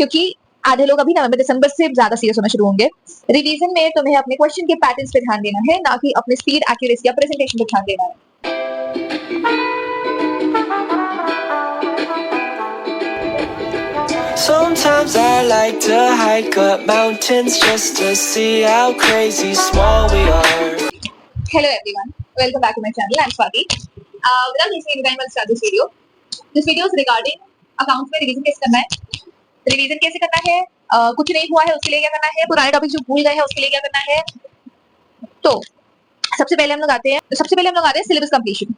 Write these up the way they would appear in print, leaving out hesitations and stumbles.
क्योंकि आधे लोग अभी नवंबर दिसंबर से ज्यादा सीरियस होना शुरू होंगे। रिवीजन में तुम्हें अपने क्वेश्चन के पैटर्न्स पे ध्यान देना है, ना कि अपने स्पीड, एक्यूरेसी या प्रेजेंटेशन पे ध्यान देना है। Sometimes I like to hike up mountains just to see how crazy small we are. Hello everyone, welcome back to my channel. I'm Swati. Without wasting any time, I'll start this video. This video is regarding accounts में revision कैसे करना है। Revision कैसे करना है, कुछ नहीं हुआ है उसके लिए क्या करना है, पुराने टॉपिक जो भूल गए हैं उसके लिए क्या करना है। तो सबसे पहले हम लोग आते हैं syllabus completion.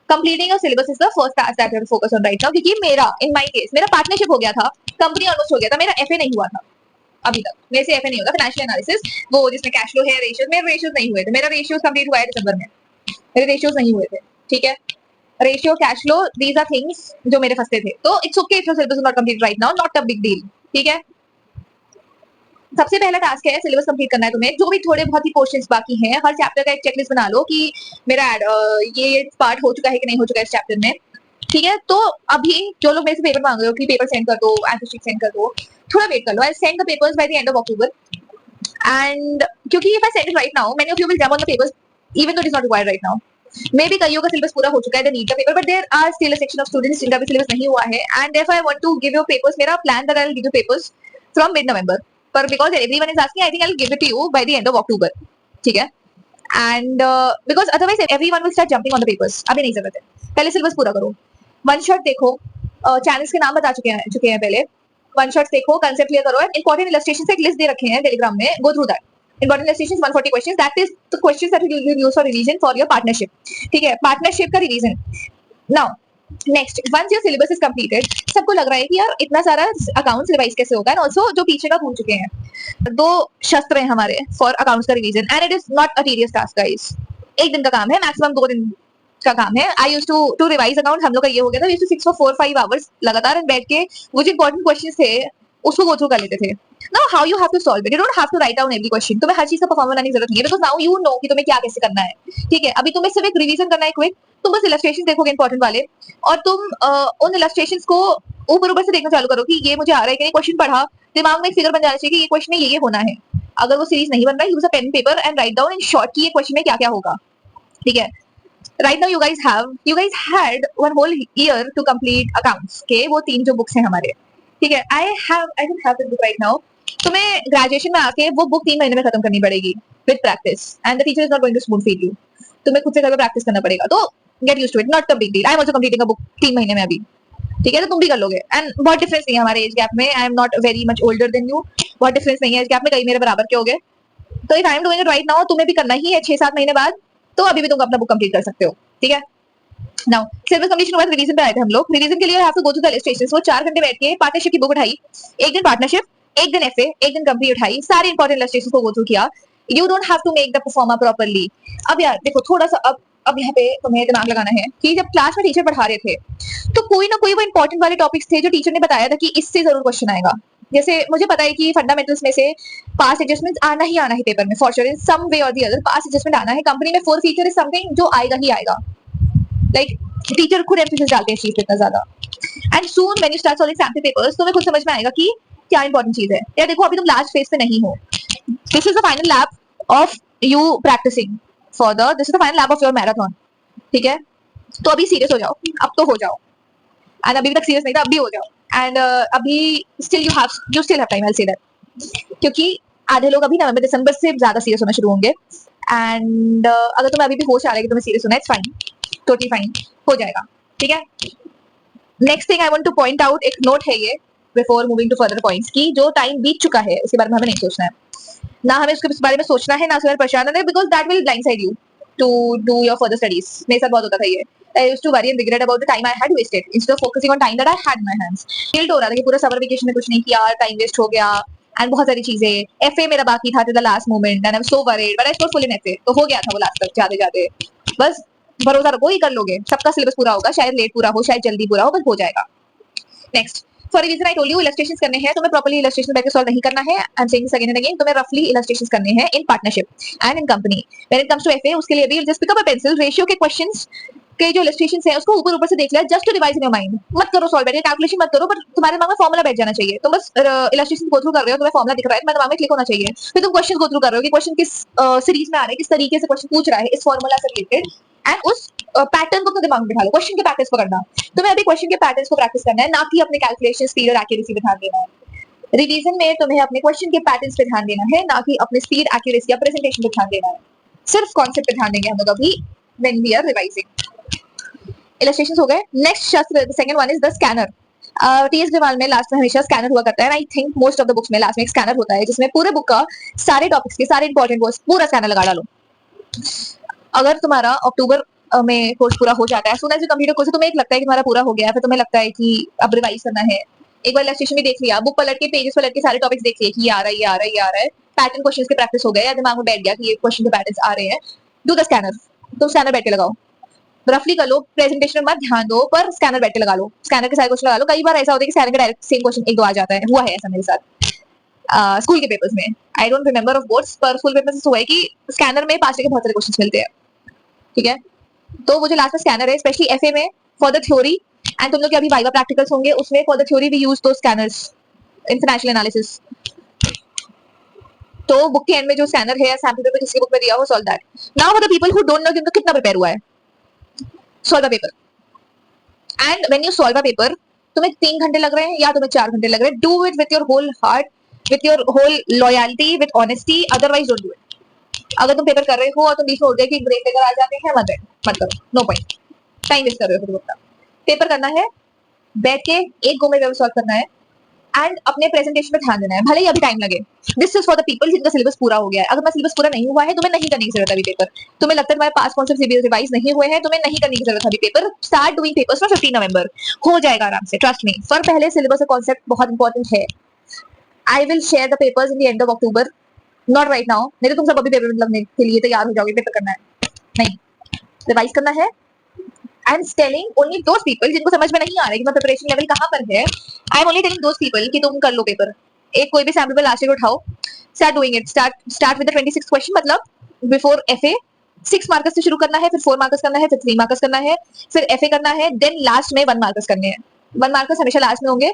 Completing your syllabus is the first task that you have to focus on right now, क्योंकि मेरा इन माय केस मेरा पार्टनरशिप हो गया था, कंपनी ऑलमोस्ट हो गया था, मेरा एफए नहीं हुआ था अभी तक। मेरे से एफए नहीं होगा, फाइनेंशियल एनालिसिस वो जिसमें कैश फ्लो है, रेशियोज, मेरे रेशियोज नहीं हुए थे। मेरा रेशियोज कंप्लीट हुआ है दिसंबर में, मेरे रेशियोज नहीं हुए थे। ठीक है, ratio, cash flow, these are things जो मेरे फंसते थे। तो it's okay if your syllabus is not complete right now, not a big deal. ठीक है, सबसे पहला टास्क है सिलेबस कंप्लीट करना है तुम्हें। जो भी थोड़े बहुत ही क्वेश्चंस बाकी हैं, हर चैप्टर का एक चेकलिस्ट बना लो कि मेरा ये पार्ट हो चुका है कि नहीं हो चुका है इस चैप्टर में। ठीक है, तो अभी जो लोग मेरे से पेपर मांग रहे हो कि पेपर सेंड कर दो, आंसर शीट सेंड कर दो, थोड़ा वेट कर लो। I send the papers by the end of October, and क्योंकि if I send it right now, many of you will jump on the papers even though it is not required right now. Maybe कईयों का syllabus पूरा हो चुका है, they need the paper, but there are still a section of students जिनका भी syllabus नहीं हुआ है, and therefore I want to give you papers. मेरा plan that I will give you papers from mid November, पर because everyone is asking, I think I will give it to you by the end of October. ठीक है, and because otherwise everyone will start jumping on the papers. अभी नहीं जरूरत है, पहले syllabus पूरा करो। वन शॉट देखो, चैनल्स के नाम बता चुके हैं पहले। वन शॉट्स देखो, कांसेप्ट क्लियर करो, इंपॉर्टेंट इलस्ट्रेशंस एक लिस्ट दे रखे हैं टेलीग्राम में, go through that. Important illustrations 140 questions, that is the questions that you will use for revision for your partnership. ठीक है, पार्टनरशिप का revision. Now next, once your syllabus is completed, सबको लग रहा है कि यार इतना सारा अकाउंट्स रिवाइज कैसे होगा, एंड आल्सो जो पीछे का भूल चुके हैं। दो शस्त्र हैं हमारे फॉर अकाउंट्स का revision, and it is not a tedious task guys. एक दिन का काम है, मैक्सिमम 2 दिन का काम है। I used to revise account, हम लोग का ये हो गया था, we used to 6 for 4-5 hours लगातार बैठ के वो जो इंपॉर्टेंट क्वेश्चंस थे उसको गो थ्रू कर लेते थे। Now how you have to solve it, you don't have to write down every question. तुम्हें हर चीज का परफॉर्म बनाने की जरूरत नहीं है, because now you know कि तुम्हें क्या कैसे करना है। ठीक है, अभी तुम्हें सिर्फ एक रिवीजन करना है क्विक। तुम बस इलस्ट्रेशंस देखोगे इंपॉर्टेंट वाले, और तुम उन इलस्ट्रेशंस को ऊपर से देखना चालू करो कि ये मुझे आ रहा है कि नहीं। क्वेश्चन पढ़ा, दिमाग में एक फिगर बन जाना चाहिए कि ये क्वेश्चन में ये होना है। अगर वो सीरीज नहीं बन रहा है, use a pen paper and write down in short कि ये क्वेश्चन में क्या क्या होगा। ठीक है, right now you guys had one whole year to complete accounts के वो 3 जो बुक्स हैं हमारे। ठीक है, I don't have the book right now। तुम्हें ग्रेजुएशन में आके वो बुक 3 महीने में खत्म करनी पड़ेगी with practice, and the teacher is not going to spoon feed you. तुम्हें खुद से घर पे प्रैक्टिस करना पड़ेगा, तो get used to it, not a big deal. I am also completing a book 3 महीने में अभी। ठीक है, तो तुम भी कर लोगे, एंड बहुत डिफरेंस नहीं है हमारे एज गैप में। I am not very much older than you, बहुत डिफरेंस नहीं है एज गैप में, कई मेरे बराबर के हो गए। तो if I am doing it right now, तुम्हें भी करना ही है 6-7 महीने बाद, तो अभी भी तुम अपना बुक कंप्लीट कर सकते हो। ठीक है, नाउ सिलेबस कंप्लीशन के बाद रिवीजन पे आए थे हम लोग। रिवीजन के लिए have to go to the illustrations. वो 4 घंटे बैठ के पार्टनरशिप की बुक उठाई, एक दिन पार्टनरशिप, एक दिन एफए, एक दिन कंपनी उठाई, सारे इंपॉर्टेंट इलस्ट्रेशंस को गो थ्रू किया। You don't have to make the performer properly. अब यार देखो, थोड़ा सा अब यहाँ पे तुम्हें दिमाग लगाना है कि जब क्लास में टीचर पढ़ा रहे थे, तो कोई ना कोई वो इंपॉर्टेंट वाले टॉपिक्स थे जो टीचर ने बताया था कि इससे जरूर क्वेश्चन आएगा। जैसे मुझे पता है कि फंडामेंटल्स में से पास एडजस्टमेंट आना ही आना है पेपर में, फॉर श्योर, इन सम वे और द अदर पास एडजस्टमेंट आना है। कंपनी में 4 फीचर इज समथिंग जो आएगा ही आएगा। लाइक टीचर खुद एम्फेसिस डालते हैं चीज पे इतना ज्यादा, and soon when you start solving sample papers तुम्हें खुद समझ में आएगा कि क्या इंपॉर्टेंट चीज है। यार देखो, अभी तुम लास्ट फेज पे नहीं हो। This is the final lap of you practising for the this is the final lap of your marathon. ठीक है, तो अभी सीरियस हो जाओ, अब तो हो जाओ, एंड अभी तक सीरियस नहीं था, अब भी हो जाओ, एंड अभी still you still have time, I will say that, क्योंकि आधे लोग अभी नवंबर दिसंबर से ज्यादा सीरियस होना शुरू होंगे। एंड अगर तुम्हें अभी भी होश आ रहा है कि तुम्हें सीरियस होना है, इट्स फाइन, टोटली फाइन, हो जाएगा। ठीक है, next thing I want to point out, एक नोट है ये before moving to further points, की जो टाइम बीत चुका है उसके बारे में हमें नहीं सोचना है, ना हमें उसके बारे में सोचना है, ना उसके बारे में परेशान होना है, because that will blind side you to do your further studies. मेरे साथ बहुत होता था ये। I used to worry and regret about the time I had wasted instead of focusing on time that I had in my hands. Guilt हो रहा था कि पूरा समर वेकेशन में कुछ नहीं किया, टाइम वेस्ट हो गया, एंड बहुत सारी चीजें। एफए मेरा बाकी था till the last moment, and I am so worried, but I scored full in FA, तो हो गया था वो लास्ट तक जाते जाते। बस भरोसा रखो, ही कर लोगे, सबका सिलेबस पूरा होगा, शायद लेट पूरा हो, शायद जल्दी पूरा हो, बस हो जाएगा। Next, for revision I told you illustrations करने हैं, तुम्हें प्रॉपर्ली इलस्ट्रेशन बैठ के सॉल्व नहीं करना है। I am saying this again and again, तुम्हें रफली इलस्ट्रेशंस करने हैं in partnership and in company. When it comes to FA, उसके लिए भी just pick up a pencil, ratio के क्वेश्चंस के जो इलस्ट्रेशंस है उसको ऊपर ऊपर से देख लिया just to revise in your mind. मत करो सॉल्व बैठ के, कैलकुलेशन मत करो, पर तुम्हारे दिमाग में फॉर्मूला बैठ जाना चाहिए। तुम बस इलस्ट्रेशन गो थ्रू कर रहे हो, तुम्हें फॉर्मूला दिख रहा है, तुम्हारे दिमाग में क्लिक होना चाहिए। फिर तुम क्वेश्चन गो थ्रू कर रहे हो कि क्वेश्चन किस सीरीज में आ रहा है, किस तरीके से क्वेश्चन पूछ रहा है इस फॉर्मूला से रिलेटेड, एंड उस पैटर्न को अपने दिमाग में बिठा लो। क्वेश्चन के पैटर्न्स पकड़ना, तुम्हें अभी क्वेश्चन के पैटर्न्स को प्रैक्टिस करना है, ना कि अपने कैलकुलेशन, स्पीड और एक्यूरेसी पे ध्यान देना है। रिवीजन में तुम्हें अपने क्वेश्चन के पैटर्न्स पे ध्यान देना है, ना कि अपने स्पीड, एक्यूरेसी या प्रेजेंटेशन पे ध्यान देना है। सिर्फ कॉन्सेप्ट पे ध्यान देंगे हम लोग अभी when we are revising. Illustrations हो गए। नेक्स्ट शस्त्र, the second one is the scanner. TS Grewal में लास्ट में हमेशा स्कैनर हुआ करता है, I think most of the books में लास्ट में एक स्कैनर होता है, जिसमें पूरे बुक का सारे टॉपिक्स के सारे इंपॉर्टेंट वर्ड्स पूरा स्कैनर लगा डालो। अगर तुम्हारा अक्टूबर में कोर्स पूरा हो जाता है, सुना जो कंप्यूटर कोर्स, तुम्हें एक लगता है कि तुम्हारा पूरा हो गया है, फिर तुम्हें लगता है कि अब रिवाइज करना है, एक बार इलस्ट्रेशन भी देख लिया, बुक पलट के पेजेस पलट के सारे टॉपिक्स देख लिए कि ये आ रहा है, ये आ रहा है, ये आ रहा है, पैटर्न क्वेश्चंस के प्रैक्टिस हो गए या दिमाग में बैठ गया कि ये क्वेश्चन के पैटर्न्स आ रहे हैं, डू द स्कैनर। तुम स्कैनर बैठ के लगाओ, रफली कर लो, प्रेजेंटेशन में मत ध्यान दो, पर स्कैनर बैठ के लगा लो, स्कैनर के सारे क्वेश्चन लगा लो। कई बार ऐसा होता है कि स्कैनर के डायरेक्ट सेम क्वेश्चन एक दो आ जाता है, हुआ है ऐसा मेरे साथ स्कूल के पेपर्स में। I don't remember of boards, पर स्कूल पेपर्स में हुआ है कि स्कैनर में 5 के बहुत सारे क्वेश्चन मिलते हैं, ठीक है। तो वो जो लास्ट में स्कैनर है, स्पेशली एफए में फॉर द थ्योरी, एंड तुम लोग के अभी वाइवा प्रैक्टिकल्स होंगे, उसमें for the theory we use दो स्कैनर्स इन फाइनेंशियल एनालिसिस। तो बुक के एंड में जो स्कैनर है या सैंपल पेपर किसी बुक में दिया हो, solve that. Now for the people who don't know कि उनका कितना प्रिपेयर हुआ है, solve the paper, and when you solve a paper, तुम्हें 3 घंटे लग रहे हैं या तुम्हें 4 घंटे लग रहे हैं, do it with your whole heart, with your whole loyalty, with honesty, otherwise don't do it. अगर तुम पेपर कर रहे हो और तुम बीच में उठ गए कि ब्रेक लेकर आ जाते हैं, मत करो, नो पॉइंट, टाइम वेस्ट कर रहे हो तुम अपना। पेपर करना है, बैठ के एक गो में पेपर सॉल्व करना है, एंड अपने प्रेजेंटेशन पे ध्यान देना है, भले ही अभी टाइम लगे। This is for the people जिनका सिलेबस पूरा हो गया है। अगर मैं सिलेबस पूरा नहीं हुआ है, तुम्हें नहीं करने की जरूरत है अभी पेपर। तुम्हें लगता है तुम्हारे पास कॉन्सेप्ट रिवाइज नहीं हुए हैं, तुम्हें नहीं करने की जरूरत है अभी paper. Start doing papers for 15 नवंबर, हो जाएगा आराम से, ट्रस्ट मी। पर पहले सिलेबस और कॉन्सेप्ट बहुत इंपॉर्टेंट है। I will share the papers in the end of October, not right now, नहीं तो तुम सब अभी पेपर लगने के लिए तैयार हो जाओगे, पेपर करना है नहीं, रिवाइज करना है। I am telling only those people जिनको समझ में नहीं आ रहा है कि मैं प्रिपरेशन लेवल कहां पर है, I am only telling those people कि तुम कर लो पेपर। एक कोई भी सैंपल पे लास्ट ईयर उठाओ, start doing it, start with the 26 question, मतलब बिफोर एफए 6 मार्कर्स से शुरू करना है, फिर 4 मार्कर्स करना है, फिर 3 मार्कर्स करना है, फिर एफए करना है, देन लास्ट में 1 मार्कर्स करने हैं। 1 मार्कर्स हमेशा लास्ट में होंगे।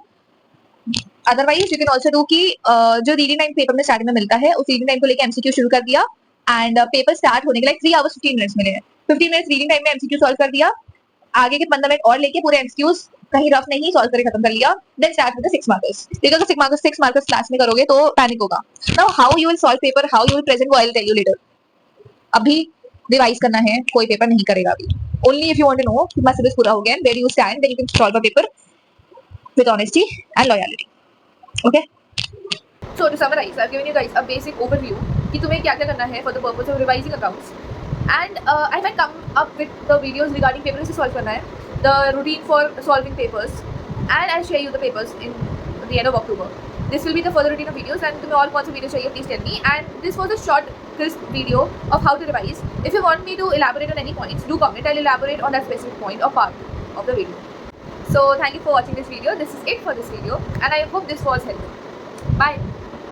Otherwise you can also do कि जो रीडिंग टाइम पेपर में स्टार्टिंग में मिलता है, उस रीडिंग टाइम को लेके एमसीक्यू शुरू कर दिया, एंड पेपर स्टार्ट होने के लिए 3 आवर्स 15 मिनट्स मिले हैं। 15 मिनट्स रीडिंग टाइम में एमसीक्यू सॉल्व कर दिया, आगे के 15 मिनट और लेके पूरे एमसीक्यूज कहीं रफ नहीं सॉल्व करके खत्म कर लिया, then start with the 6 markers. देखो अगर 6 मार्कर्स क्लास में करोगे तो पैनिक होगा। Now how you will solve paper, how you will present, I will tell you later. अभी रिवाइज करना है, कोई पेपर नहीं करेगा अभी। Only if you want to know कि सिलेबस पूरा हो गया and where you stand, then you can solve a paper with honesty and loyalty, okay. So to summarize, I've given you guys a basic overview कि तुम्हें क्या क्या करना है for the purpose of revising accounts, and I might come up with the videos regarding paper कैसे solve करना है, the routine for solving papers, and I'll share you the papers in the end of October. This will be the further routine of videos, and तुम्हें और कौन सा video चाहिए please tell me. And this was a short crisp video of how to revise. If you want me to elaborate on any points, do comment. I'll elaborate on that specific point or part of the video. So thank you for watching this video. This is it for this video, and I hope this was helpful. Bye.